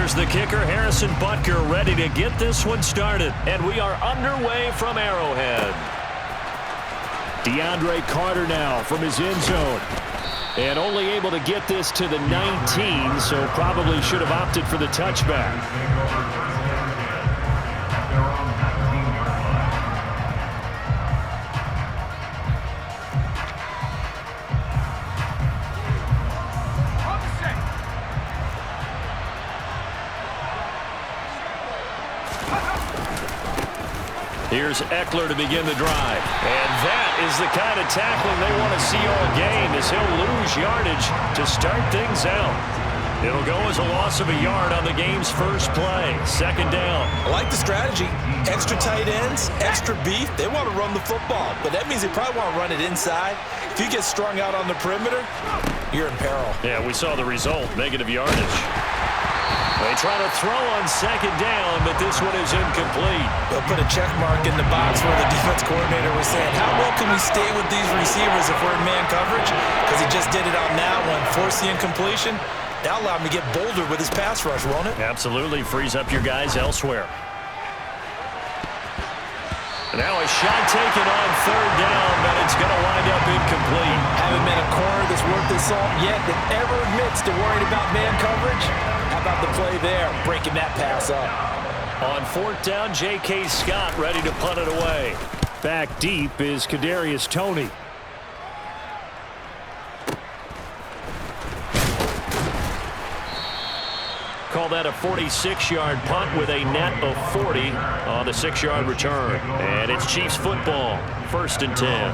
Here's the kicker, Harrison Butker, ready to get this one started. And we are underway from Arrowhead. DeAndre Carter now from his end zone. And only able to get this to the 19, so probably should have opted for the touchback. Here's Eckler to begin the drive. And that is the kind of tackling they want to see all game, as he'll lose yardage to start things out. It'll go as a loss of a yard on the game's first play. Second down. I like the strategy. Extra tight ends, extra beef. They want to run the football, but that means they probably want to run it inside. If you get strung out on the perimeter, you're in peril. Yeah, we saw the result, negative yardage. They try to throw on second down, but this one is incomplete. They'll put a check mark in the box where the defense coordinator was saying, how well can we stay with these receivers if we're in man coverage? Because he just did it on that one. Force the incompletion. That'll allow him to get bolder with his pass rush, won't it? Absolutely. Frees up your guys elsewhere. Now a shot taken on third down, but it's going to wind up incomplete. Haven't been a corner that's worth the salt yet that ever admits to worrying about man coverage. How about the play there, breaking that pass up? On fourth down, J.K. Scott ready to punt it away. Back deep is Kadarius Toney. Call that a 46-yard punt with a net of 40 on the 6-yard return. And it's Chiefs football, 1st and 10.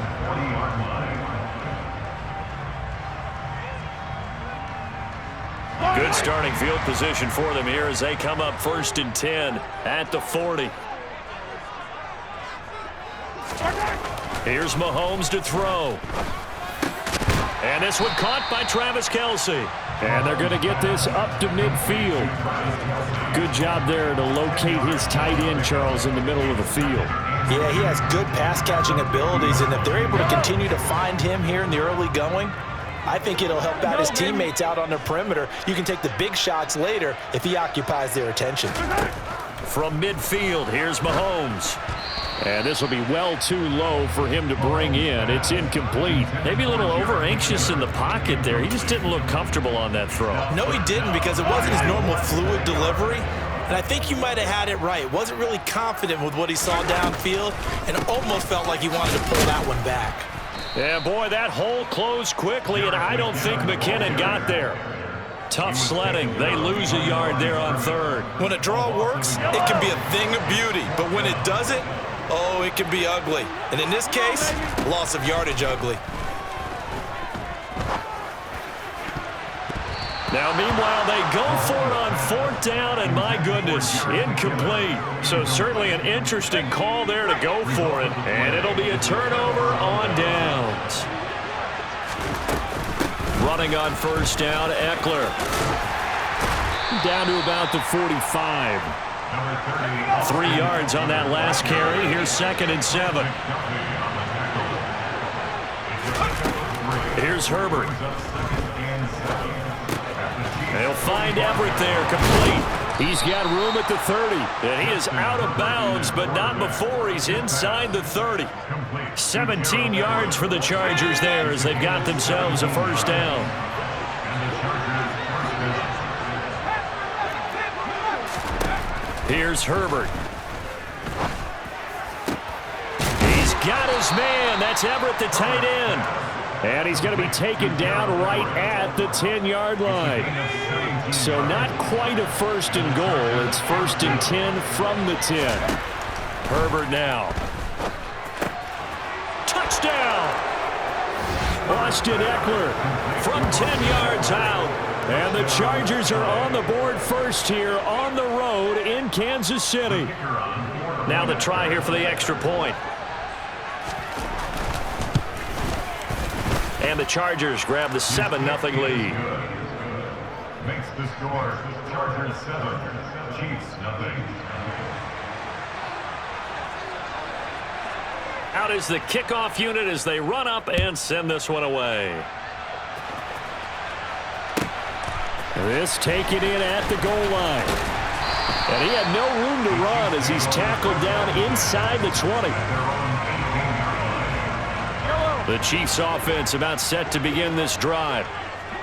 Good starting field position for them here as they come up 1st and 10 at the 40. Here's Mahomes to throw. And this one caught by Travis Kelce. And they're going to get this up to midfield. Good job there to locate his tight end, Charles, in the middle of the field. Yeah, he has good pass-catching abilities, and if they're able to continue to find him here in the early going, I think it'll help out his teammates out on the perimeter. You can take the big shots later if he occupies their attention. From midfield, here's Mahomes. And this will be well too low for him to bring in. It's incomplete. Maybe a little over-anxious in the pocket there. He just didn't look comfortable on that throw. No, he didn't, because it wasn't his normal fluid delivery. And I think you might have had it right. Wasn't really confident with what he saw downfield and almost felt like he wanted to pull that one back. Yeah, boy, that hole closed quickly, and I don't think McKinnon got there. Tough sledding. They lose a yard there on third. When a draw works, it can be a thing of beauty. But when it doesn't, oh, it can be ugly. And in this case, loss of yardage ugly. Now, meanwhile, they go for it on fourth down, and my goodness, incomplete. So certainly an interesting call there to go for it. And it'll be a turnover on downs. Running on first down, Eckler. Down to about the 45. 3 yards on that last carry. Here's 2nd and 7. Here's Herbert. They'll find Everett there, complete. He's got room at the 30. And he is out of bounds, but not before he's inside the 30. 17 yards for the Chargers there as they've got themselves a first down. Here's Herbert. He's got his man. That's Everett, the tight end. And he's going to be taken down right at the 10-yard line. So not quite a 1st and goal. It's 1st and 10 from the 10. Herbert now. Touchdown! Austin Eckler from 10 yards out. And the Chargers are on the board first here on the road in Kansas City. Now the try here for the extra point. And the Chargers grab the 7-0 lead. Makes the score Chargers 7, Chiefs 0. Out is the kickoff unit as they run up and send this one away. This taken in at the goal line. And he had no room to run as he's tackled down inside the 20. The Chiefs offense about set to begin this drive.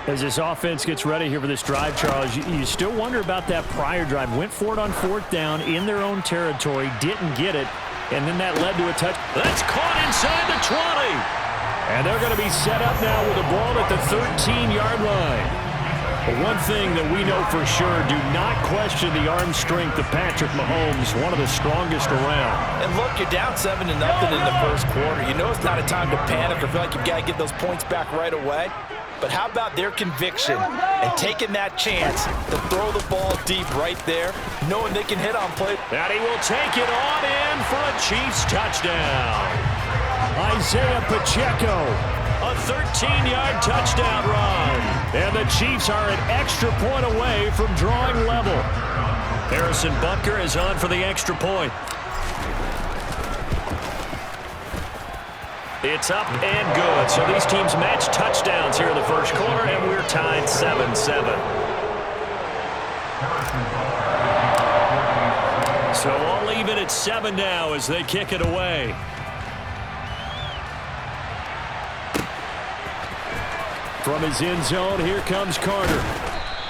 As this offense gets ready here for this drive, Charles, you still wonder about that prior drive. Went for it on 4th down in their own territory, didn't get it, and then that led to a touch. That's caught inside the 20. And they're going to be set up now with the ball at the 13-yard line. But one thing that we know for sure, do not question the arm strength of Patrick Mahomes, one of the strongest around. And look, you're down 7-0 in the first quarter. You know it's not a time to panic or feel like you've got to get those points back right away. But how about their conviction and taking that chance to throw the ball deep right there, knowing they can hit on play. And he will take it on in for a Chiefs touchdown. Isaiah Pacheco, a 13-yard touchdown run. And the Chiefs are an extra point away from drawing level. Harrison Butker is on for the extra point. It's up and good. So these teams match touchdowns here in the first quarter, and we're tied 7-7. So all even at 7 now as they kick it away. From his end zone, here comes Carter.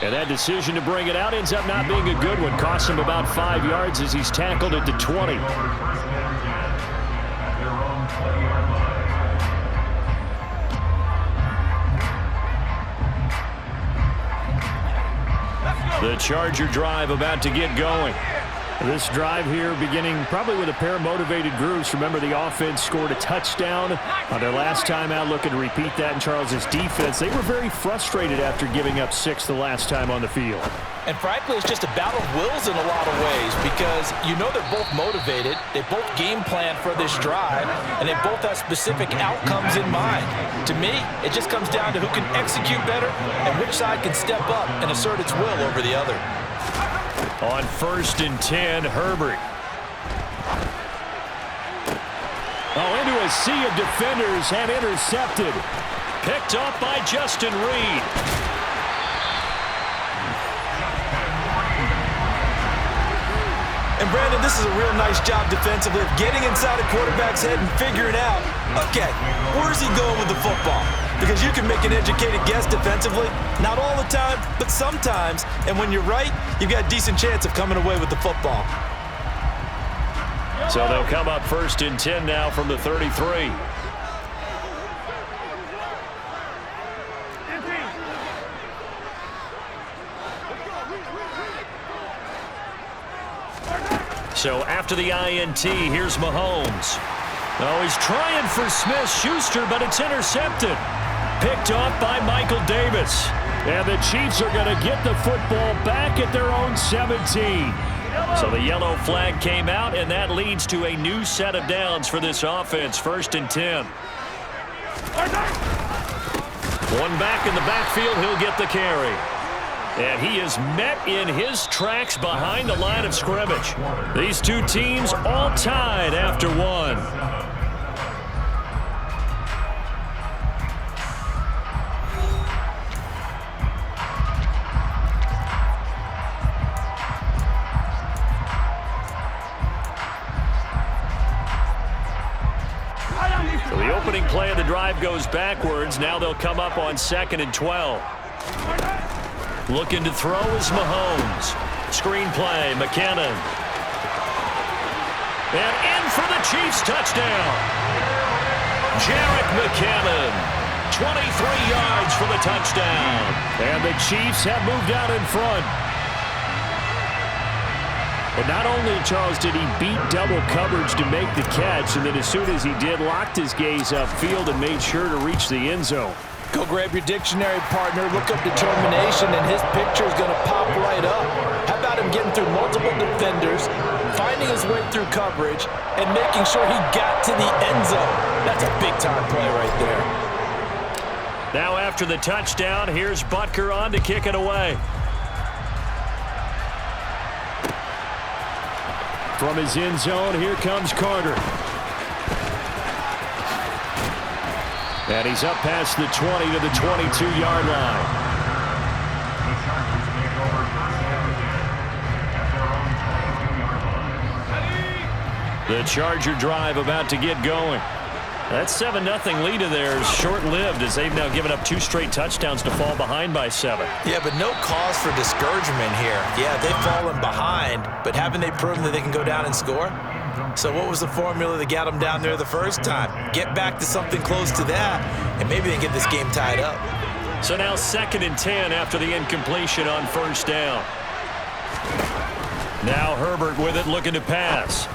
And that decision to bring it out ends up not being a good one. Costs him about 5 yards as he's tackled at the 20. The Charger drive about to get going. This drive here beginning probably with a pair of motivated groups. Remember, the offense scored a touchdown on their last time out. Looking to repeat that in Charles's defense. They were very frustrated after giving up 6 the last time on the field. And frankly, it's just a battle of wills in a lot of ways because you know they're both motivated. They both game plan for this drive, and they both have specific outcomes in mind. To me, it just comes down to who can execute better and which side can step up and assert its will over the other. On 1st and 10, Herbert. Oh, into a sea of defenders and intercepted. Picked up by Justin Reed. And Brandon, this is a real nice job defensively of getting inside a quarterback's head and figuring out, okay, where's he going with the football? Because you can make an educated guess defensively, not all the time, but sometimes. And when you're right, you've got a decent chance of coming away with the football. So they'll come up 1st and 10 now from the 33. So after the INT, here's Mahomes. Oh, he's trying for Smith-Schuster, but it's intercepted. Picked off by Michael Davis. And the Chiefs are going to get the football back at their own 17. So the yellow flag came out, and that leads to a new set of downs for this offense. 1st and 10. One back in the backfield, he'll get the carry. And he is met in his tracks behind the line of scrimmage. These two teams all tied after one. So the opening play of the drive goes backwards. Now they'll come up on 2nd and 12. Looking to throw is Mahomes. Screen play, McKinnon. And in for the Chiefs touchdown. Jerick McKinnon. 23 yards for the touchdown. And the Chiefs have moved out in front. But not only, Charles, did he beat double coverage to make the catch, and then as soon as he did, locked his gaze upfield and made sure to reach the end zone. Go grab your dictionary, partner. Look up determination, and his picture is going to pop right up. How about him getting through multiple defenders, finding his way through coverage, and making sure he got to the end zone? That's a big-time play right there. Now after the touchdown, here's Butker on to kick it away. From his end zone, here comes Carter. And he's up past the 20 to the 22-yard line. The Charger drive about to get going. That 7-0 lead of theirs short-lived as they've now given up 2 straight touchdowns to fall behind by 7. Yeah, but no cause for discouragement here. Yeah, they've fallen behind, but haven't they proven that they can go down and score? So what was the formula that got them down there the first time? Get back to something close to that, and maybe they can get this game tied up. So now 2nd and 10 after the incompletion on 1st down. Now Herbert with it, looking to pass.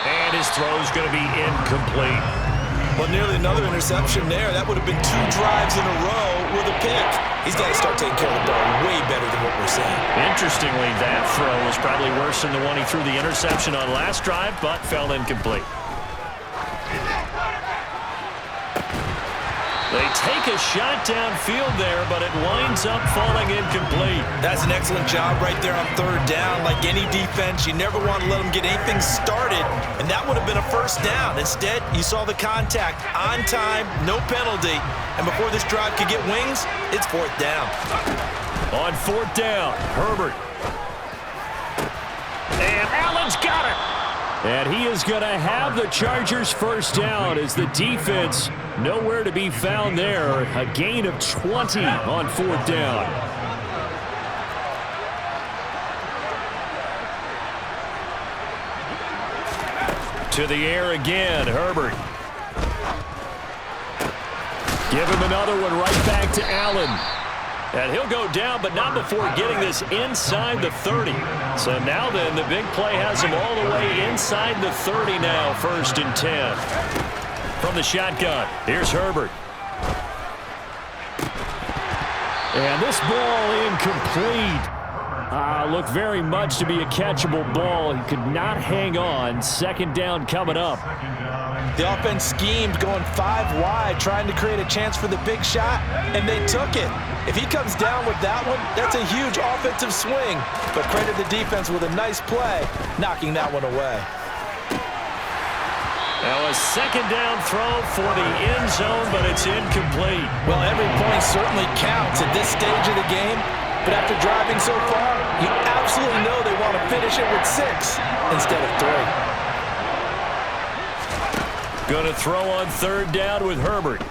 And his throw's going to be incomplete. Well, nearly another interception there. That would have been 2 drives in a row with a pick. He's got to start taking care of the ball way better than what we're seeing. Interestingly, that throw was probably worse than the one he threw the interception on last drive, but fell incomplete. They take a shot downfield there, but it winds up falling incomplete. That's an excellent job right there on 3rd down. Like any defense, you never want to let them get anything started, and that would have been a 1st down. Instead, you saw the contact on time, no penalty, and before this drive could get wings, it's 4th down. On 4th down, Herbert. And Allen's got it. And he is going to have the Chargers' 1st down as the defense nowhere to be found there. A gain of 20 on 4th down. To the air again, Herbert. Give him another one right back to Allen. And he'll go down, but not before getting this inside the 30. So now then, the big play has him all the way inside the 30 now, 1st and 10. From the shotgun, here's Herbert. And this ball incomplete. Looked very much to be a catchable ball. He could not hang on. 2nd down coming up. The offense schemed going 5 wide, trying to create a chance for the big shot, and they took it. If he comes down with that one, that's a huge offensive swing. But credit the defense with a nice play, knocking that one away. Now a 2nd down throw for the end zone, but it's incomplete. Well, every point certainly counts at this stage of the game. But after driving so far, you absolutely know they want to finish it with 6 instead of 3. Going to throw on 3rd down with Herbert.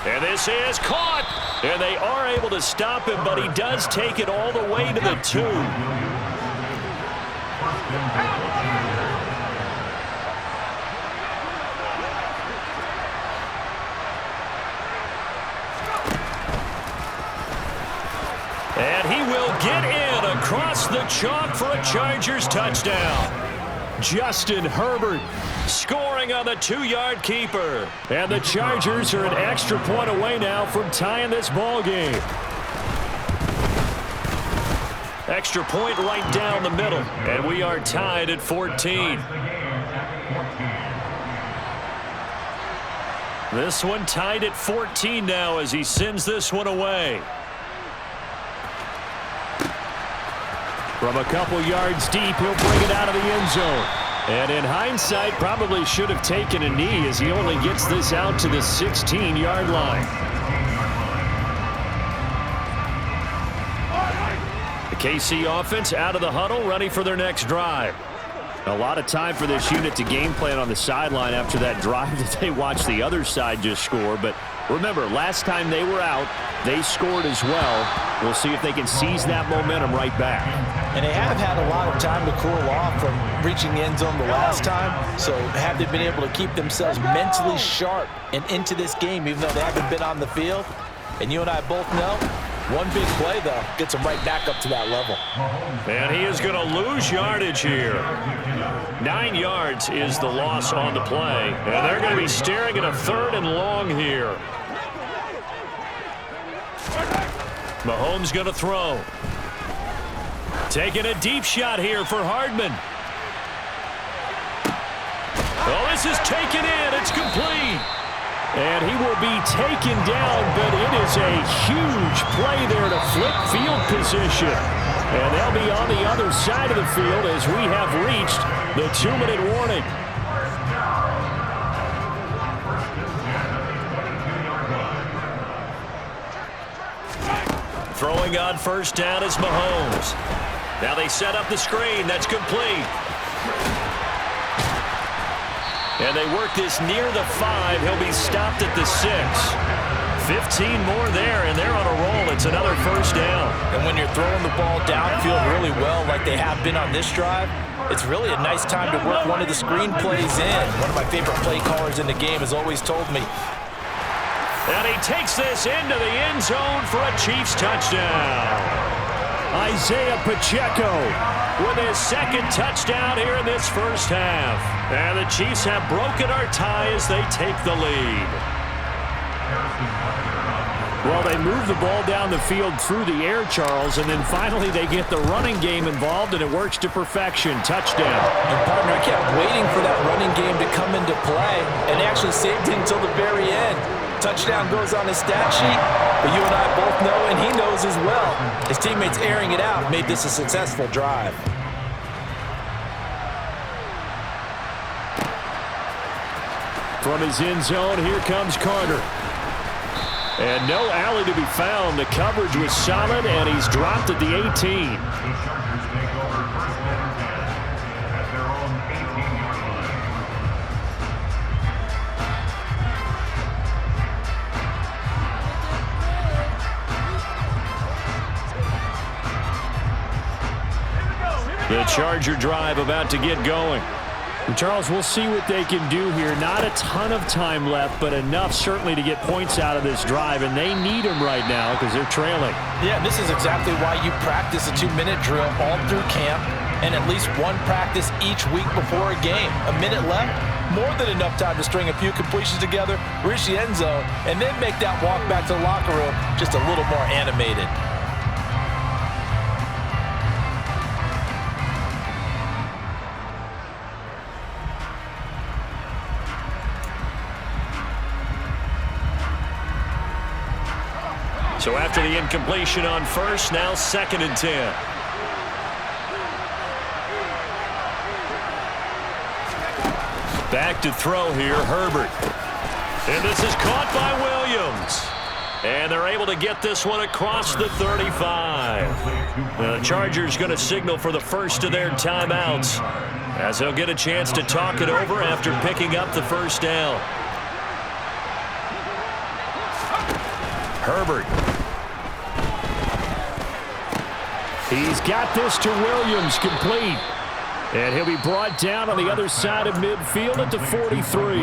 And this is caught. And they are able to stop him, but he does take it all the way to the 2. And he will get in across the chalk for a Chargers touchdown. Justin Herbert scoring on the 2-yard keeper. And the Chargers are an extra point away now from tying this ball game. Extra point right down the middle. And we are tied at 14. This one tied at 14 now as he sends this one away. From a couple yards deep, he'll bring it out of the end zone. And in hindsight, probably should have taken a knee as he only gets this out to the 16-yard line. The KC offense out of the huddle, ready for their next drive. A lot of time for this unit to game plan on the sideline after that drive that they watched the other side just score. But remember, last time they were out, they scored as well. We'll see if they can seize that momentum right back. And they have had a lot of time to cool off from reaching the end zone the last time. So have they been able to keep themselves mentally sharp and into this game, even though they haven't been on the field? And you and I both know, one big play, though, gets them right back up to that level. And he is going to lose yardage here. 9 yards is the loss on the play. And they're going to be staring at a 3rd and long here. Mahomes going to throw. Taking a deep shot here for Hardman. Oh, this is taken in. It's complete. And he will be taken down, but it is a huge play there to flip field position. And they'll be on the other side of the field as we have reached the 2-minute warning. Throwing on 1st down is Mahomes. Now they set up the screen. That's complete. And they work this near the 5. He'll be stopped at the 6. 15 more there, and they're on a roll. It's another first down. And when you're throwing the ball downfield really well like they have been on this drive, it's really a nice time to work one of the screen plays in. One of my favorite play callers in the game has always told me. And he takes this into the end zone for a Chiefs touchdown. Isaiah Pacheco with his second touchdown here in this first half. And the Chiefs have broken our tie as they take the lead. Well, they move the ball down the field through the air, Charles, and then finally they get the running game involved, and it works to perfection. Touchdown. And, partner, I kept waiting for that running game to come into play and actually saved it until the very end. Touchdown goes on his stat sheet, but you and I both know, and he knows as well, his teammates airing it out made this a successful drive. From his end zone, here comes Carter. And no alley to be found. The coverage was solid, and he's dropped at the 18. The Chargers take over first and 10 at their own 18-yard line. The Charger drive about to get going. Charles, we'll see what they can do here. Not a ton of time left, but enough certainly to get points out of this drive, and they need them right now because they're trailing. Yeah, this is exactly why you practice a 2-minute drill all through camp and at least one practice each week before a game. A minute left, more than enough time to string a few completions together, reach the end zone, and then make that walk back to the locker room just a little more animated. So after the incompletion on first, now 2nd and 10. Back to throw here, Herbert. And this is caught by Williams. And they're able to get this one across the 35. The Chargers going to signal for the first of their timeouts as they'll get a chance to talk it over after picking up the first down. Herbert. He's got this to Williams, complete. And he'll be brought down on the other side of midfield at the 43.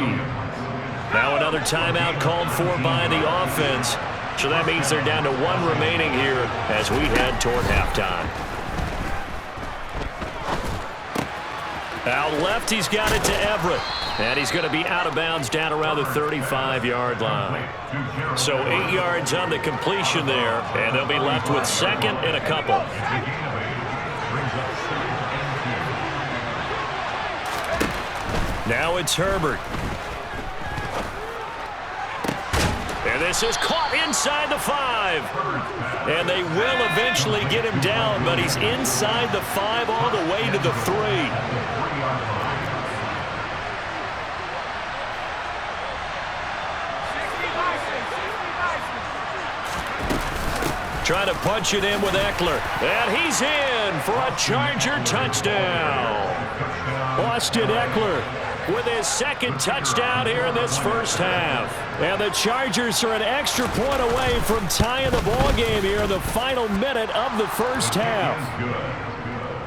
Now another timeout called for by the offense. So that means they're down to 1 remaining here as we head toward halftime. Out left, he's got it to Everett. And he's going to be out of bounds down around the 35-yard line. So 8 yards on the completion there, and they'll be left with 2nd and a couple. Now it's Herbert. And this is caught inside the 5. And they will eventually get him down, but he's inside the 5 all the way to the 3. Trying to punch it in with Eckler. And he's in for a Charger touchdown. Austin Eckler with his 2nd touchdown here in this first half. And the Chargers are an extra point away from tying the ball game here in the final minute of the first half.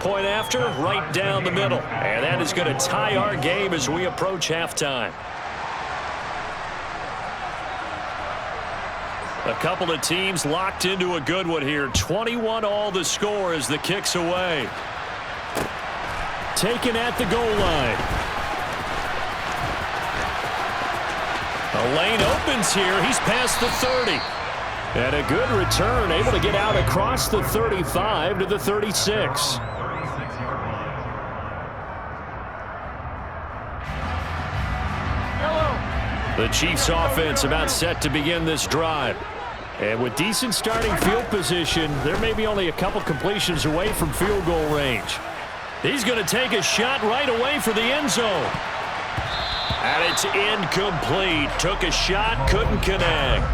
Point after, right down the middle. And that is going to tie our game as we approach halftime. A couple of teams locked into a good one here. 21 all the score as the kick's away. Taken at the goal line. A lane opens here. He's past the 30. And a good return, able to get out across the 35 to the 36. The Chiefs offense about set to begin this drive. And with decent starting field position, there may be only a couple completions away from field goal range. He's going to take a shot right away for the end zone. And it's incomplete. Took a shot, couldn't connect.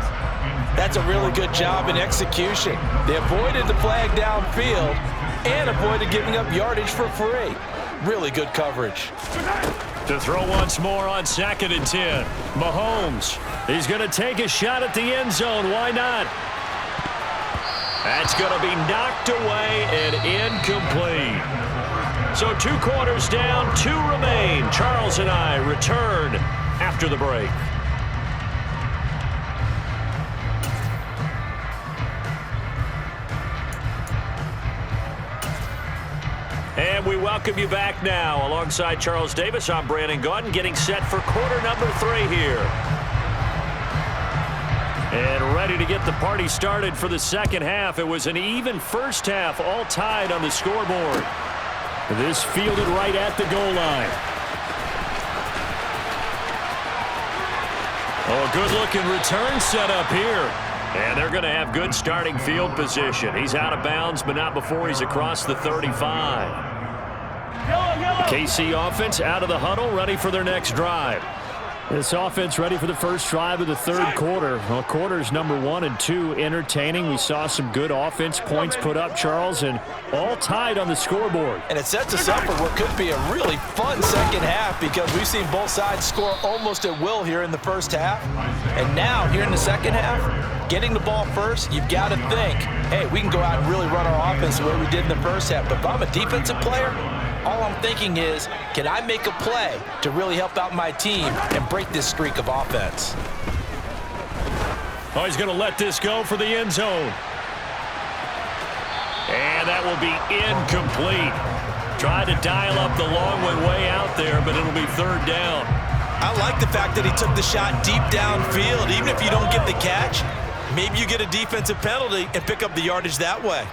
That's a really good job in execution. They avoided the flag downfield, and avoided giving up yardage for free. Really good coverage. To throw once more on 2nd and 10. Mahomes, he's going to take a shot at the end zone. Why not? That's going to be knocked away and incomplete. So 2 quarters down, 2 remain. Charles and I return after the break. And we welcome you back now. Alongside Charles Davis, I'm Brandon Gaudin, getting set for quarter number 3 here. And ready to get the party started for the second half. It was an even first half, all tied on the scoreboard. This fielded right at the goal line. Oh, good-looking return set up here. And they're going to have good starting field position. He's out of bounds, but not before he's across the 35. KC offense out of the huddle, ready for their next drive. This offense ready for the first drive of the third quarter. Well, quarters number 1 and 2 entertaining. We saw some good offense points put up, Charles, and all tied on the scoreboard. And it sets us up for what could be a really fun second half because we've seen both sides score almost at will here in the first half. And now, here in the second half, getting the ball first, you've got to think, hey, we can go out and really run our offense the way we did in the first half. But if I'm a defensive player, all I'm thinking is, can I make a play to really help out my team and break this streak of offense? Oh, he's going to let this go for the end zone. And that will be incomplete. Tried to dial up the long one way out there, but it'll be 3rd down. I like the fact that he took the shot deep downfield. Even if you don't get the catch, maybe you get a defensive penalty and pick up the yardage that way.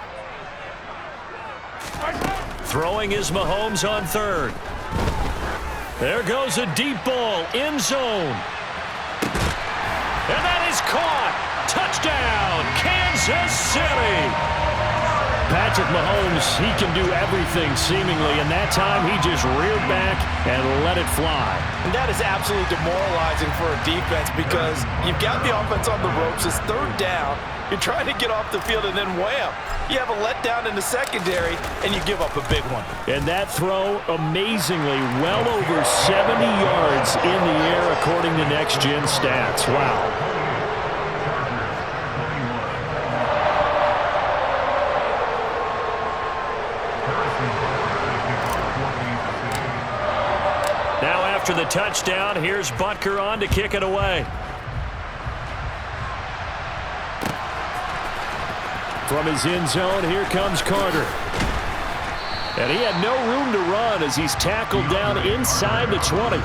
Throwing is Mahomes on 3rd. There goes a deep ball, end zone. And that is caught. Touchdown, Kansas City. Patrick Mahomes, he can do everything seemingly, and that time he just reared back and let it fly. And that is absolutely demoralizing for a defense because you've got the offense on the ropes. It's 3rd down. You're trying to get off the field, and then wham, you have a letdown in the secondary, and you give up a big one. And that throw, amazingly, well over 70 yards in the air according to Next Gen Stats. Wow. Now after the touchdown, here's Butker on to kick it away. From his end zone, here comes Carter. And he had no room to run as he's tackled down inside the 20.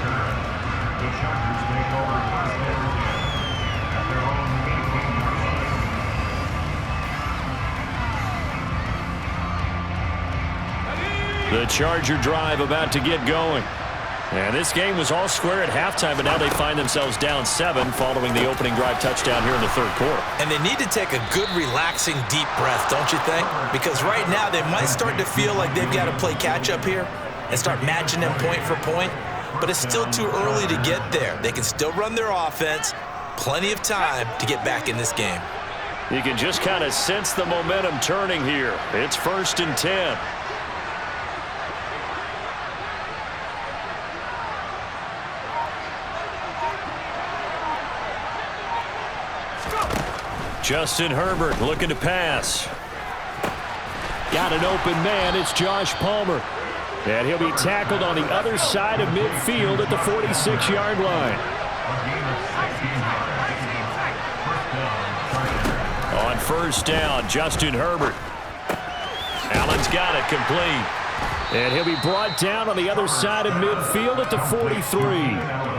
The Charger drive about to get going. And this game was all square at halftime, but now they find themselves down 7 following the opening drive touchdown here in the third quarter. And they need to take a good, relaxing, deep breath, don't you think? Because right now they might start to feel like they've got to play catch-up here and start matching them point for point. But it's still too early to get there. They can still run their offense. Plenty of time to get back in this game. You can just kind of sense the momentum turning here. It's 1st and 10. Justin Herbert looking to pass. Got an open man. It's Josh Palmer. And he'll be tackled on the other side of midfield at the 46-yard line. On 1st down, Justin Herbert. Allen's got it complete. And he'll be brought down on the other side of midfield at the 43.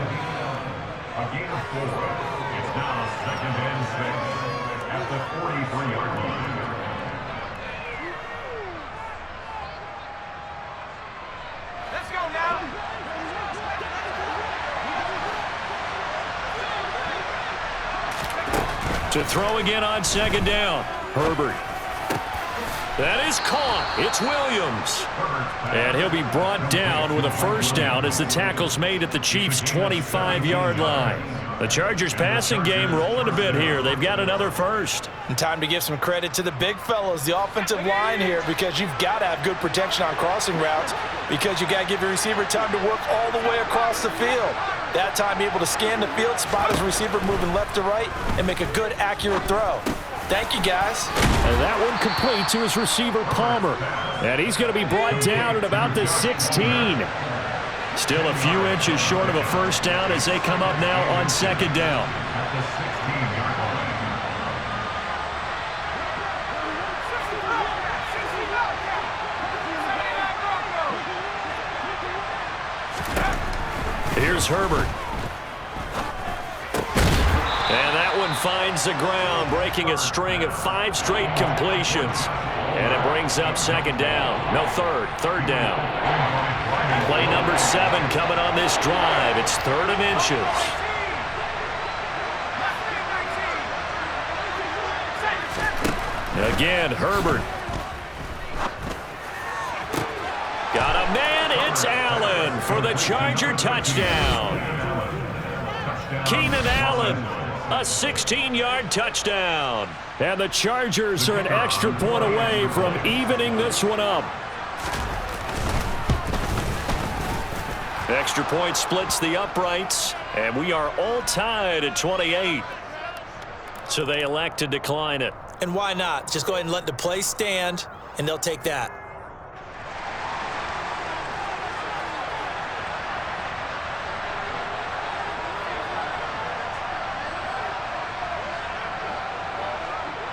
To throw again on 2nd down. Herbert. That is caught. It's Williams. And he'll be brought down with a 1st down as the tackle's made at the Chiefs' 25-yard line. The Chargers passing game rolling a bit here. They've got another first. And time to give some credit to the big fellas, the offensive line here, because you've got to have good protection on crossing routes, because you got to give your receiver time to work all the way across the field. That time, be able to scan the field, spot his receiver moving left to right, and make a good, accurate throw. Thank you, guys. And that one complete to his receiver, Palmer. And he's going to be brought down at about the 16. Still a few inches short of a first down as they come up now on second down. At the 16-yard line. Here's Herbert. And that one finds the ground, breaking a string of 5 straight completions. And it brings up second down. No, third down. Play number 7 coming on this drive. It's 3rd and inches. Again, Herbert. Got a man, it's Allen for the Charger touchdown. Keenan Allen, a 16-yard touchdown. And the Chargers are an extra point away from evening this one up. Extra point splits the uprights, and we are all tied at 28. So they elect to decline it. And why not? Just go ahead and let the play stand, and they'll take that.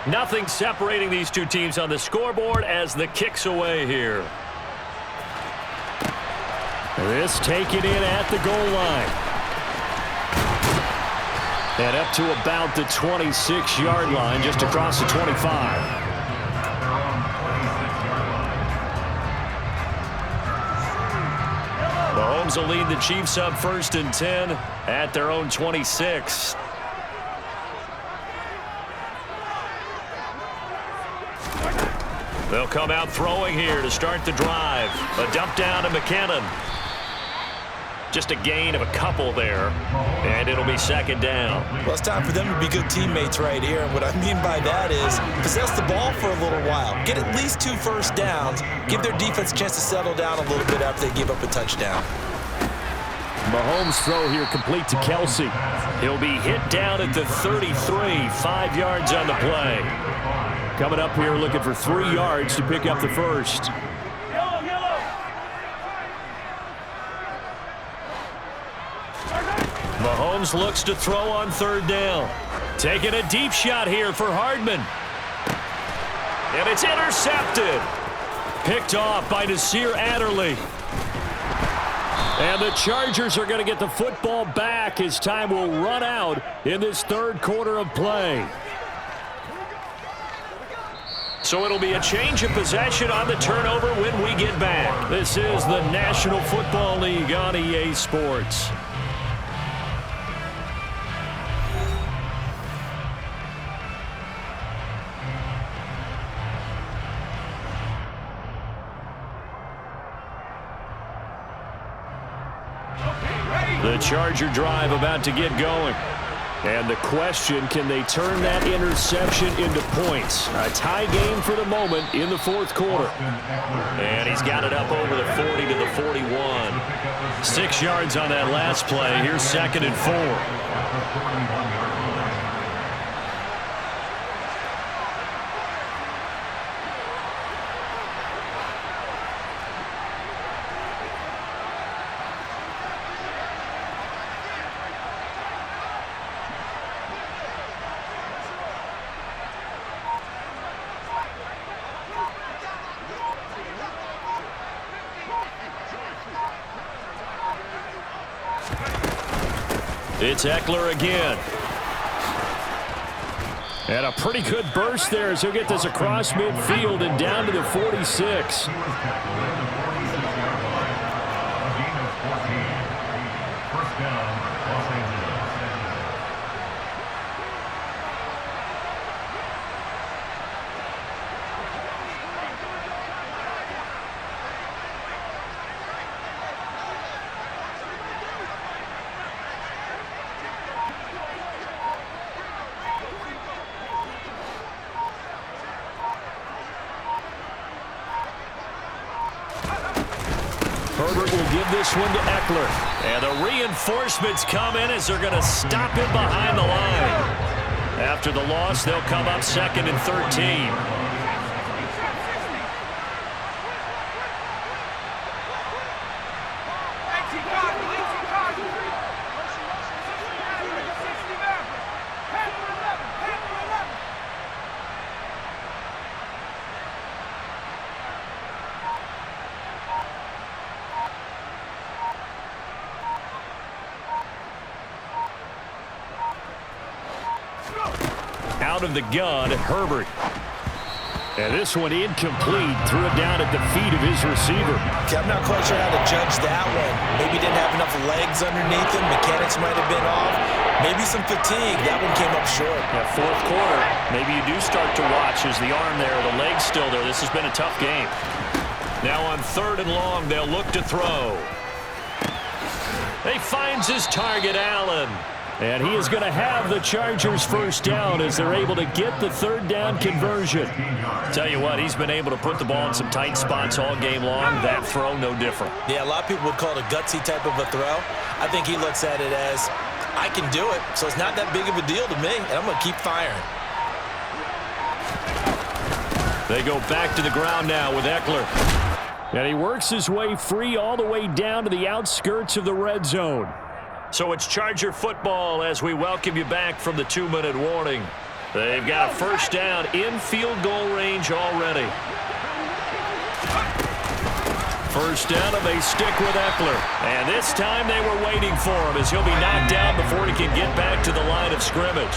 Nothing separating these two teams on the scoreboard as the kick's away here. This taken in at the goal line. And up to about the 26-yard line, just across the 25. Mahomes will lead the Chiefs up 1st and 10 at their own 26. They'll come out throwing here to start the drive. A dump down to McKinnon. Just a gain of a couple there, and it'll be second down. Well, it's time for them to be good teammates right here, and what I mean by that is possess the ball for a little while. Get at least 2 first downs. Give their defense a chance to settle down a little bit after they give up a touchdown. Mahomes' throw here complete to Kelsey. He'll be hit down at the 33, 5 yards on the play. Coming up here looking for 3 yards to pick up the first. Mahomes looks to throw on 3rd down. Taking a deep shot here for Hardman. And it's intercepted. Picked off by Nasir Adderley. And the Chargers are going to get the football back as time will run out in this 3rd quarter of play. So it'll be a change of possession on the turnover when we get back. This is the National Football League on EA Sports. The Charger drive about to get going. And the question, can they turn that interception into points? A tie game for the moment in the 4th quarter. And he's got it up over the 40 to the 41. 6 yards on that last play. Here's 2nd and 4. It's Eckler again. And a pretty good burst there as he'll get this across midfield and down to the 46. Herbert will give this one to Eckler. And the reinforcements come in as they're going to stop him behind the line. After the loss, they'll come up 2nd and 13. Out of the gun, Herbert. And this one incomplete. Threw it down at the feet of his receiver. Okay, I'm not quite sure how to judge that one. Maybe didn't have enough legs underneath him. Mechanics might have been off. Maybe some fatigue. That one came up short. Yeah, 4th quarter, maybe you do start to watch as the arm there, the leg's still there. This has been a tough game. Now on 3rd and long, they'll look to throw. He finds his target, Allen. And he is going to have the Chargers first down as they're able to get the 3rd down conversion. Tell you what, he's been able to put the ball in some tight spots all game long. That throw, no different. Yeah, a lot of people would call it a gutsy type of a throw. I think he looks at it as, I can do it, so it's not that big of a deal to me, and I'm going to keep firing. They go back to the ground now with Eckler. And he works his way free all the way down to the outskirts of the red zone. So it's Charger football as we welcome you back from the 2-minute warning. They've got a first down in field goal range already. First down, and they stick with Eckler. And this time they were waiting for him as he'll be knocked down before he can get back to the line of scrimmage.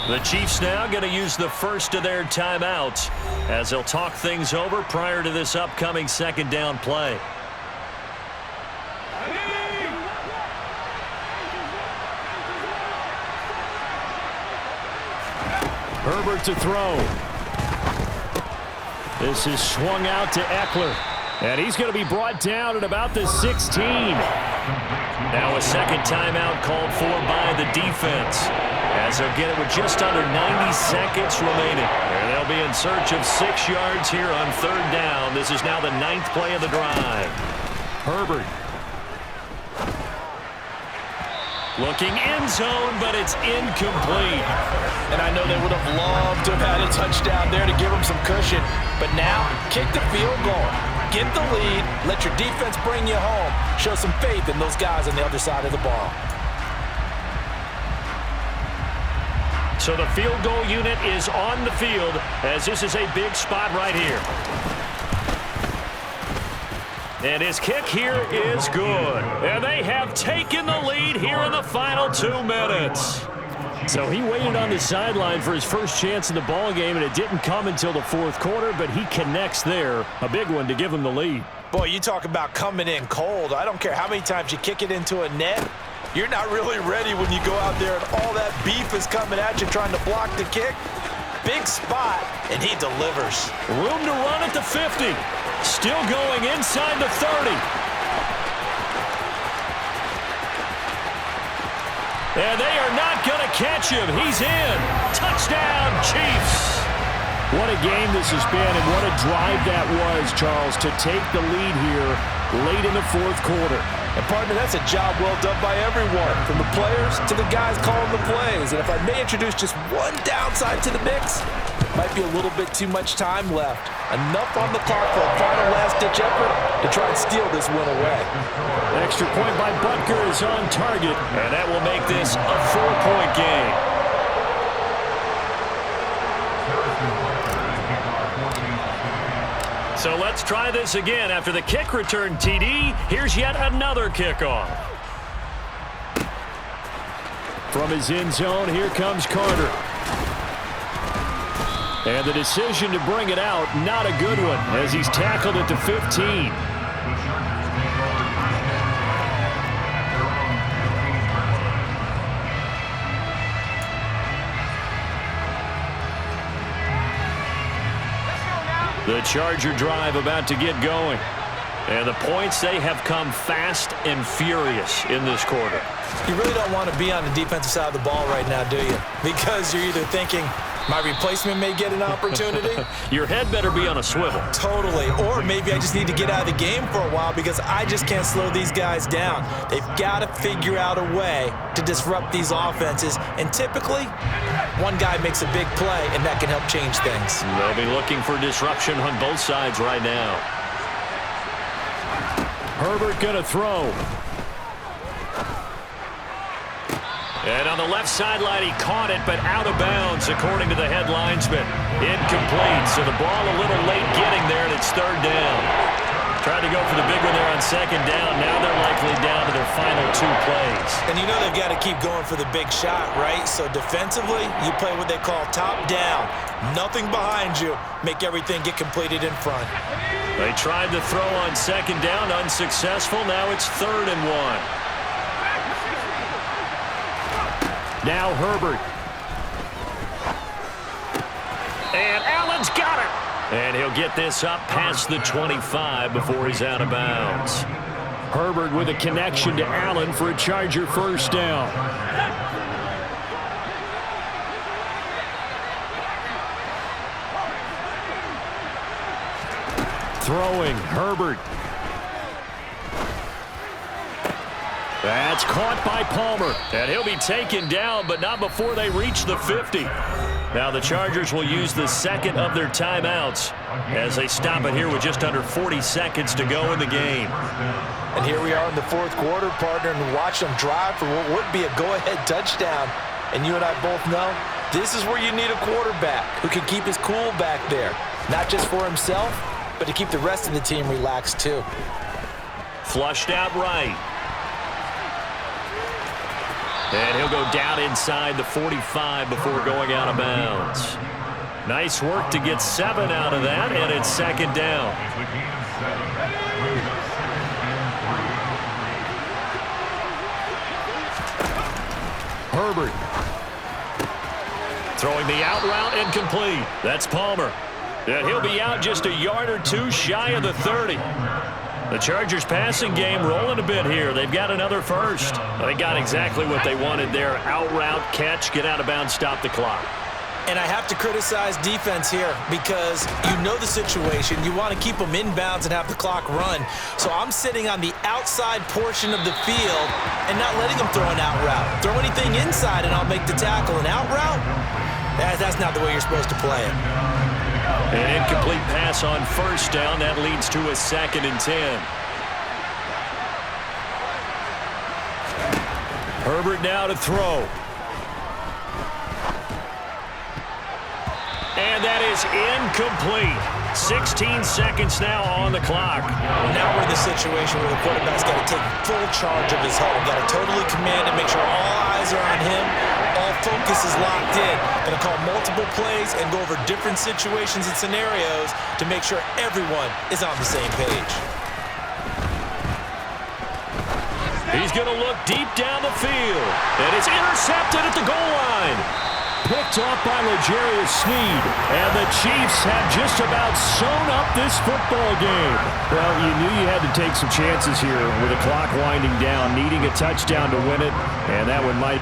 The Chiefs now going to use the first of their timeouts as they'll talk things over prior to this upcoming 2nd down play. Herbert to throw. This is swung out to Eckler. And he's going to be brought down at about the 16. Now a 2nd timeout called for by the defense, as they'll get it with just under 90 seconds remaining. And they'll be in search of 6 yards here on 3rd down. This is now the 9th play of the drive. Herbert. Looking end zone, but it's incomplete. And I know they would have loved to have had a touchdown there to give them some cushion. But now, kick the field goal. Get the lead. Let your defense bring you home. Show some faith in those guys on the other side of the ball. So the field goal unit is on the field as this is a big spot right here. And his kick here is good. And they have taken the lead here in the final 2 minutes. So he waited on the sideline for his first chance in the ball game, and it didn't come until the 4th quarter, but he connects there. A big one to give him the lead. Boy, you talk about coming in cold. I don't care how many times you kick it into a net. You're not really ready when you go out there and all that beef is coming at you trying to block the kick. Big spot, and he delivers. Room to run at the 50. Still going inside the 30. And they are not going to catch him. He's in. Touchdown, Chiefs. What a game this has been, and what a drive that was, Charles, to take the lead here late in the 4th quarter. And, partner, that's a job well done by everyone, from the players to the guys calling the plays. And if I may introduce just one downside to the mix, might be a little bit too much time left. Enough on the clock for a final last-ditch effort to try and steal this win away. Extra point by Butker is on target, and that will make this a 4-point game. So let's try this again. After the kick return, TD, here's yet another kickoff. From his end zone, here comes Carter. And the decision to bring it out, not a good one, as he's tackled at the 15. The Charger drive about to get going. And the points, they have come fast and furious in this quarter. You really don't want to be on the defensive side of the ball right now, do you? Because you're either thinking, my replacement may get an opportunity. Your head better be on a swivel. Totally. Or maybe I just need to get out of the game for a while because I just can't slow these guys down. They've got to figure out a way to disrupt these offenses. And typically, one guy makes a big play, and that can help change things. They'll be looking for disruption on both sides right now. Herbert going to throw. And on the left sideline, he caught it, but out of bounds, according to the head linesman. Incomplete, so the ball a little late getting there, and it's third down. Tried to go for the big one there on second down. Now they're likely down to their final 2 plays. And you know they've got to keep going for the big shot, right? So defensively, you play what they call top down. Nothing behind you. Make everything get completed in front. They tried to throw on second down, unsuccessful. Now it's 3rd and 1. Now Herbert. And Allen's got it. And he'll get this up past the 25 before he's out of bounds. Herbert with a connection to Allen for a Charger first down. Throwing, Herbert. That's caught by Palmer, and he'll be taken down, but not before they reach the 50. Now the Chargers will use the second of their timeouts as they stop it here with just under 40 seconds to go in the game. And here we are in the 4th quarter, partner, and watch them drive for what would be a go-ahead touchdown. And you and I both know this is where you need a quarterback who can keep his cool back there, not just for himself, but to keep the rest of the team relaxed too. Flushed out right. And he'll go down inside the 45 before going out of bounds. Nice work to get 7 out of that, and it's second down. Herbert. Throwing the out route incomplete. That's Palmer. And he'll be out just a yard or 2 shy of the 30. The Chargers passing game rolling a bit here. They've got another first. They got exactly what they wanted there. Out route, catch, get out of bounds, stop the clock. And I have to criticize defense here because you know the situation. You want to keep them inbounds and have the clock run. So I'm sitting on the outside portion of the field and not letting them throw an out route. Throw anything inside and I'll make the tackle. An out route? That's not the way you're supposed to play it. An incomplete pass on first down. That leads to a 2nd and 10. Herbert now to throw. And that is incomplete. 16 seconds now on the clock. Now we're in the situation where the quarterback's got to take full charge of his head. Got to totally command and make sure all eyes are on him. All focus is locked in. Going to call multiple plays and go over different situations and scenarios to make sure everyone is on the same page. He's going to look deep down the field. And it's intercepted at the goal line. Picked off by L'Jarius Sneed. And the Chiefs have just about sewn up this football game. Well, you knew you had to take some chances here with the clock winding down, needing a touchdown to win it. And that one might